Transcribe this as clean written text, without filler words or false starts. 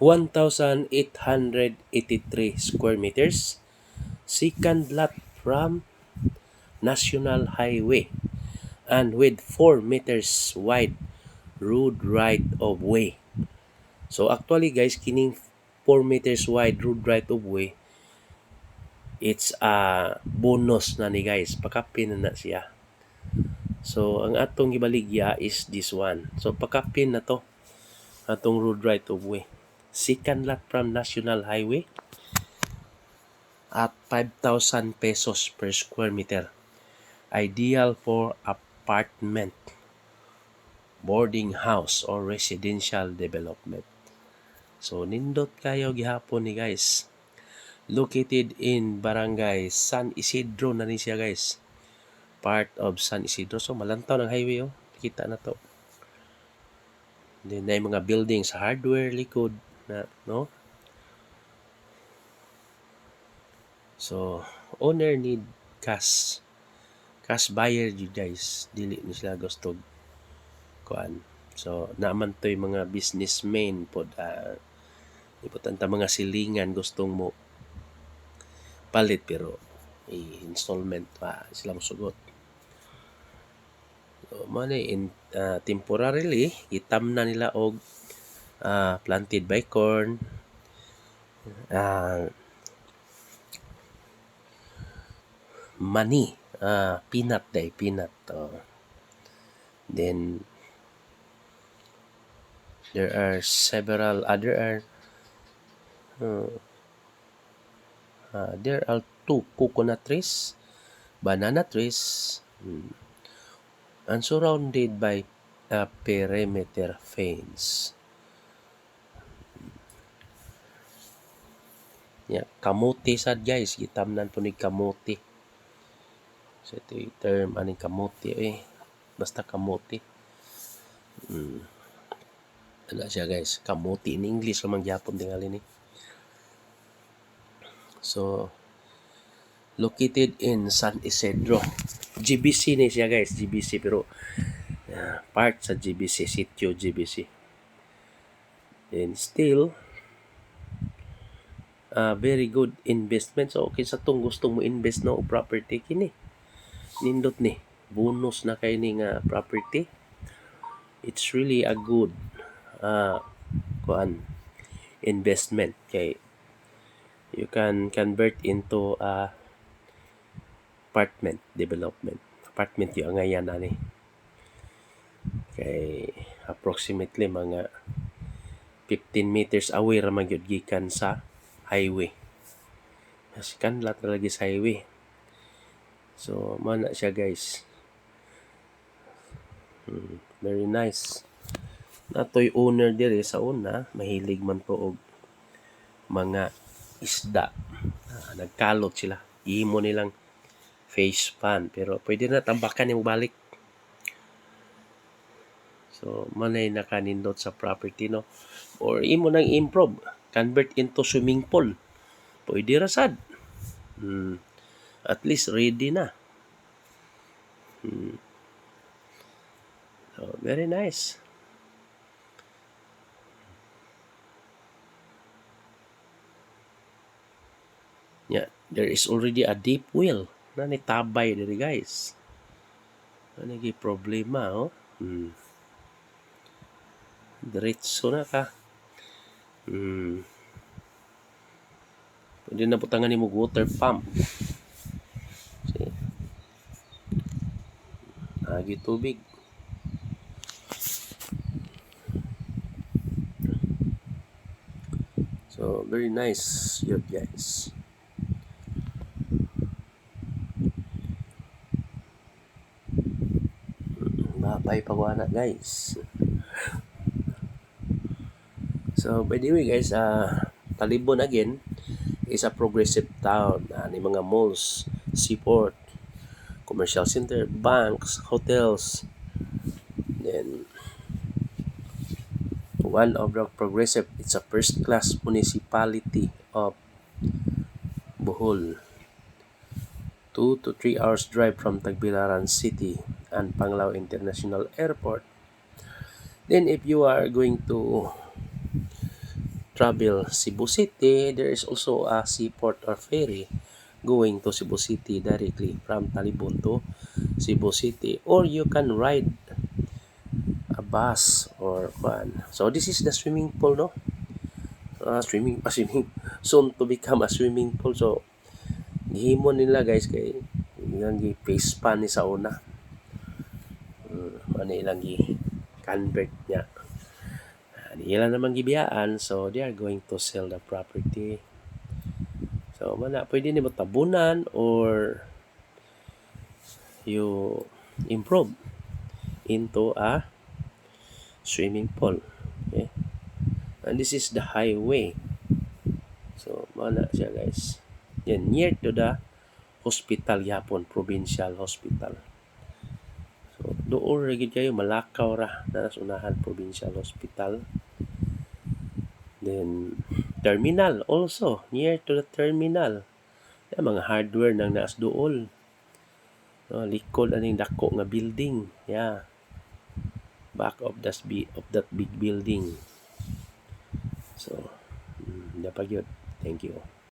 1,883 square meters. Second lot from National Highway and with 4 meters wide road right of way. So actually guys, kining 4 meters wide road right of way, it's a bonus na ni guys. Pakapin na siya. So ang atong gibaligya is this one. So pakapin na to atong road right of way. Second lot from National Highway at 5,000 pesos per square meter. Ideal for apartment, boarding house, or residential development. So, nindot kayo gihapon ni guys. Located in Barangay San Isidro na ni siya guys. Part of San Isidro. So, malantaw ng highway oh. Kita na to. Then, na mga buildings, hardware, likod na, no? So, owner need cash. Cash buyer you guys. Dili ni sila gusto kuan. So, naman to yung mga businessmen po. Ipotanta mga silingan gustong mo palit pero installment pa sila mosugot. So, temporarily, itam na nila og planted by corn, money, peanut. Then there are several other there are 2 coconut trees, banana trees, and surrounded by a perimeter fence. Yeah, kamote sad guys, gitamnan po ni kamote. So ito yung term aning kamote basta kamote. Ano siya guys, kamote in English lamang gyapon tingali ni. So located in San Isidro. GBC ni siya guys, GBC pero part sa GBC, sitio GBC. And still very good investment. So okay sa tong gustong mo invest no property kini. Nindot ni bonus na kay ni nga property. It's really a good investment kay you can convert into apartment development. Apartment yung ngayon ani. Kay approximately mga 15 meters away ra man gyud gikan sa highway. Kan lat lagi sa highway. So mana siya guys. Very nice. Natoy owner diri sa una, mahilig man po og mga isda. Nagkalot sila. Imo nilang face pan pero pwede na tambakan yung balik. So manay nakanindot sa property no. Or imo nang improve, convert into swimming pool. Pwede ra sad. At least ready na. So, very nice. Yeah, there is already a deep well na nitabay diri guys. Ano gi problema diretso na ka. Pwede na putangan ni mo water pump. See? Agi tubig. So, very nice yun guys. Mabay pagwana guys. So, by the way guys, Talibon again is a progressive town. Ni mga malls, seaport, commercial center, banks, hotels. Then, one of the progressive, it's a first-class municipality of Bohol. 2 to 3 hours drive from Tagbilaran City and Panglao International Airport. Then if you are going to travel Cebu City, there is also a seaport or ferry going to Cebu City directly from Talibon to Cebu City, or you can ride a bus or one. So this is the swimming pool, no? Swimming soon to become a swimming pool. So gihimo nila guys kay ilang gi face pan ni sa una. Ano ilang gi convert niya. Di lang naman gibiyaan, so they are going to sell the property. So mana pwede ni mo tabunan or you improve into a swimming pool. Okay? And this is the highway. So mana siya guys. Yan, near to the hospital yapon, provincial hospital. So doon ra gid kayo malakaw ra na unahan provincial hospital. Then terminal also, near to the terminal. Yung mga hardware nang naas dool. Likod aning dako nga building. Yeah. Back of that big building. So, dapat yun. Thank you.